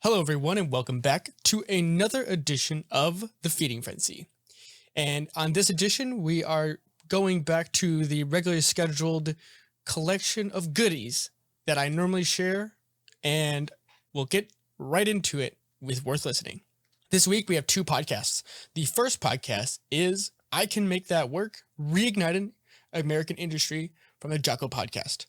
Hello, everyone, and welcome back to another edition of The Feeding Frenzy. And on this edition, we are going back to the regularly scheduled collection of goodies that I normally share, and we'll get right into it with Worth Listening. This week, we have two podcasts. The first podcast is I Can Make That Work, Reigniting American Industry from the Jocko podcast.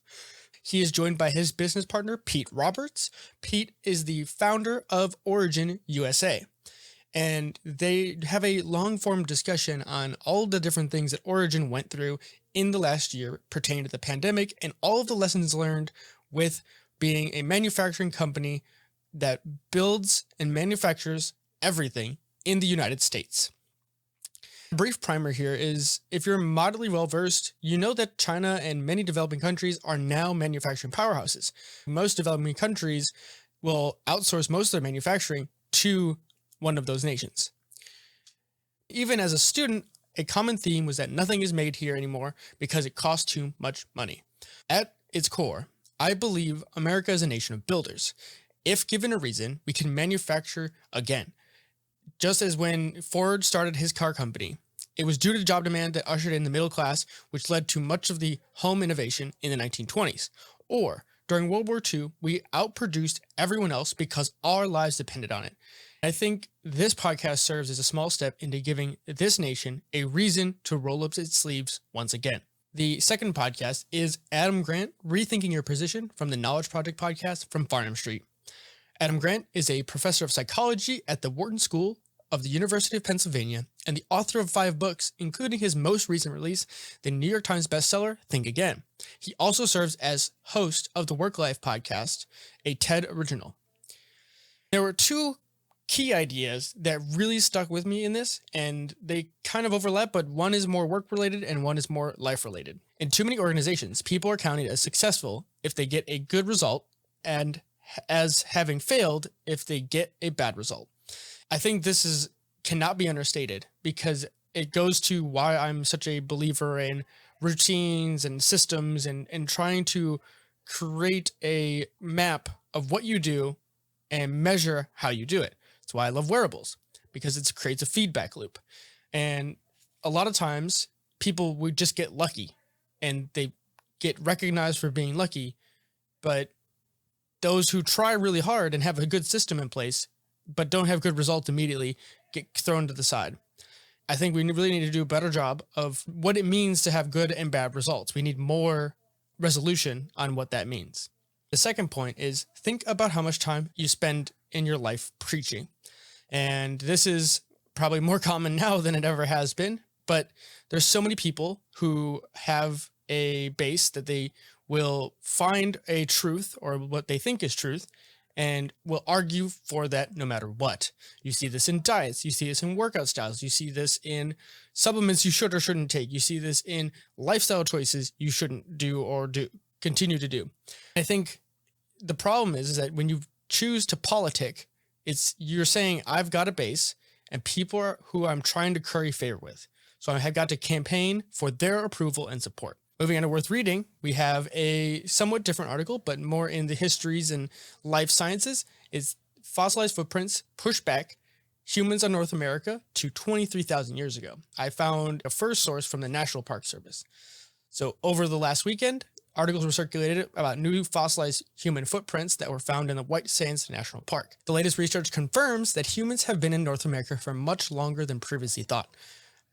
He is joined by his business partner, Pete Roberts. Pete is the founder of Origin USA, and they have a long-form discussion on all the different things that Origin went through in the last year pertaining to the pandemic and all of the lessons learned with being a manufacturing company that builds and manufactures everything in the United States. Brief primer here is if you're moderately well versed, you know that China and many developing countries are now manufacturing powerhouses. Most developing countries will outsource most of their manufacturing to one of those nations. Even as a student, a common theme was that nothing is made here anymore because it costs too much money. At its core, I believe America is a nation of builders. If given a reason, we can manufacture again. Just as when Ford started his car company, it was due to job demand that ushered in the middle class, which led to much of the home innovation in the 1920s. Or, during World War II, we outproduced everyone else because our lives depended on it. I think this podcast serves as a small step into giving this nation a reason to roll up its sleeves once again. The second podcast is Adam Grant, Rethinking Your Position from the Knowledge Project podcast from Farnham Street. Adam Grant is a professor of psychology at the Wharton School of the University of Pennsylvania and the author of 5 books, including his most recent release, the New York Times bestseller, Think Again. He also serves as host of the Work Life podcast, a TED original. There were 2 key ideas that really stuck with me in this, and they kind of overlap, but one is more work-related and one is more life-related. In too many organizations, people are counted as successful if they get a good result and as having failed if they get a bad result. I think this cannot be understated because it goes to why I'm such a believer in routines and systems and trying to create a map of what you do and measure how you do it. That's why I love wearables, because it creates a feedback loop. And a lot of times people would just get lucky and they get recognized for being lucky, but those who try really hard and have a good system in place but don't have good results immediately get thrown to the side. I think we really need to do a better job of what it means to have good and bad results. We need more resolution on what that means. The second point is think about how much time you spend in your life preaching. And this is probably more common now than it ever has been, but there's so many people who have a base that they will find a truth or what they think is truth and will argue for that no matter what. You see this in diets, you see this in workout styles, you see this in supplements you should or shouldn't take, you see this in lifestyle choices you shouldn't do or continue to do. I think the problem is that when you choose to politic, you're saying I've got a base and people are who I'm trying to curry favor with. So I have got to campaign for their approval and support. Moving on to Worth Reading, we have a somewhat different article, but more in the histories and life sciences. It's Fossilized Footprints, Push Back Humans on North America to 23,000 years ago. I found a first source from the National Park Service. So over the last weekend, articles were circulated about new fossilized human footprints that were found in the White Sands National Park. The latest research confirms that humans have been in North America for much longer than previously thought.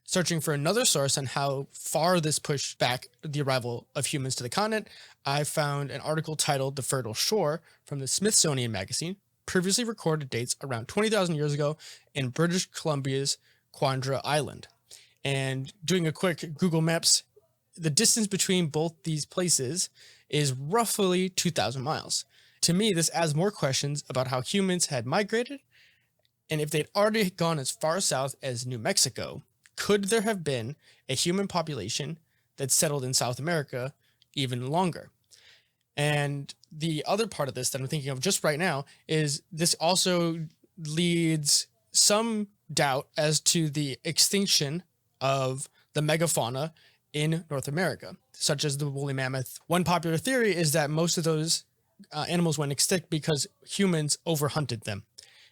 Searching for another source on how far this pushed back the arrival of humans to the continent, I found an article titled The Fertile Shore from the Smithsonian Magazine, previously recorded dates around 20,000 years ago in British Columbia's Quandra Island. And doing a quick Google Maps, the distance between both these places is roughly 2,000 miles. To me, this adds more questions about how humans had migrated, and if they'd already gone as far south as New Mexico, could there have been a human population that settled in South America even longer? And the other part of this that I'm thinking of just right now is this also leads some doubt as to the extinction of the megafauna in North America, such as the woolly mammoth. One popular theory is that most of those animals went extinct because humans overhunted them.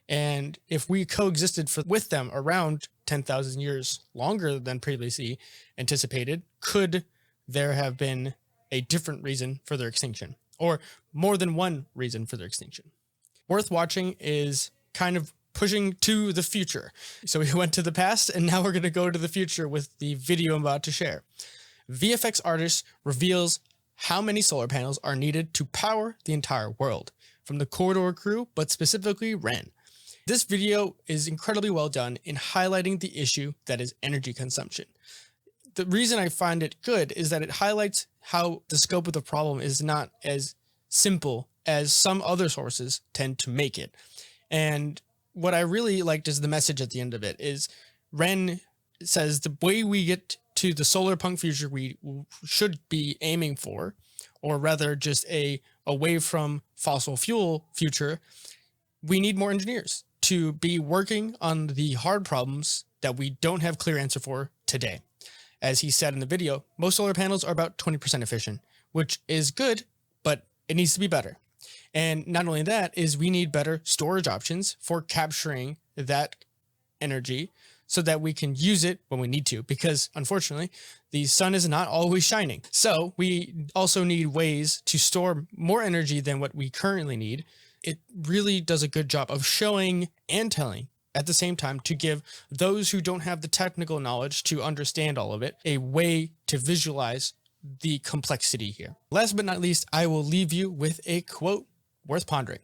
And if we coexisted with them around 10,000 years longer than previously anticipated, could there have been a different reason for their extinction, or more than one reason for their extinction? Worth watching is kind of pushing to the future. So we went to the past, and now we're going to go to the future with the video I'm about to share. VFX artist reveals how many solar panels are needed to power the entire world, from the Corridor crew, but specifically Ren. This video is incredibly well done in highlighting the issue that is energy consumption. The reason I find it good is that it highlights how the scope of the problem is not as simple as some other sources tend to make it. And what I really liked is the message at the end of it is Ren says the way we get to the solar punk future we should be aiming for, or rather just a away from fossil fuel future, we need more engineers to be working on the hard problems that we don't have clear answer for today. As he said in the video, most solar panels are about 20% efficient, which is good, but it needs to be better. And not only that, is we need better storage options for capturing that energy so that we can use it when we need to, because unfortunately the sun is not always shining. So we also need ways to store more energy than what we currently need. It really does a good job of showing and telling at the same time to give those who don't have the technical knowledge to understand all of it a way to visualize the complexity here. Last but not least, I will leave you with a quote worth pondering.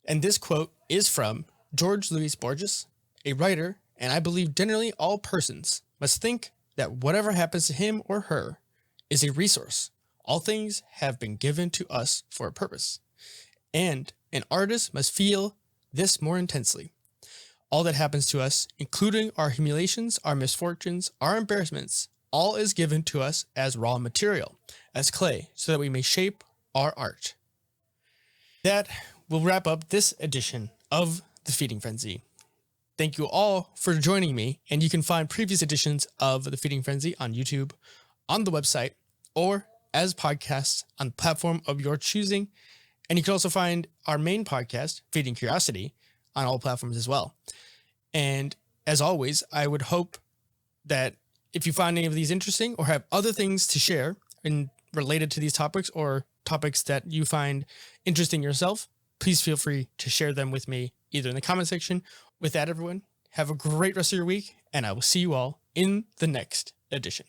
And this quote is from George Louis Borges, a writer, and I believe generally all persons must think that whatever happens to him or her is a resource. All things have been given to us for a purpose. And an artist must feel this more intensely. All that happens to us, including our humiliations, our misfortunes, our embarrassments, all is given to us as raw material, as clay, so that we may shape our art. That will wrap up this edition of The Feeding Frenzy. Thank you all for joining me, and you can find previous editions of The Feeding Frenzy on YouTube, on the website, or as podcasts on the platform of your choosing. And you can also find our main podcast, Feeding Curiosity, on all platforms as well. And as always, I would hope that if you find any of these interesting or have other things to share related to these topics or topics that you find interesting yourself, please feel free to share them with me either in the comment section. With that, everyone, have a great rest of your week, and I will see you all in the next edition.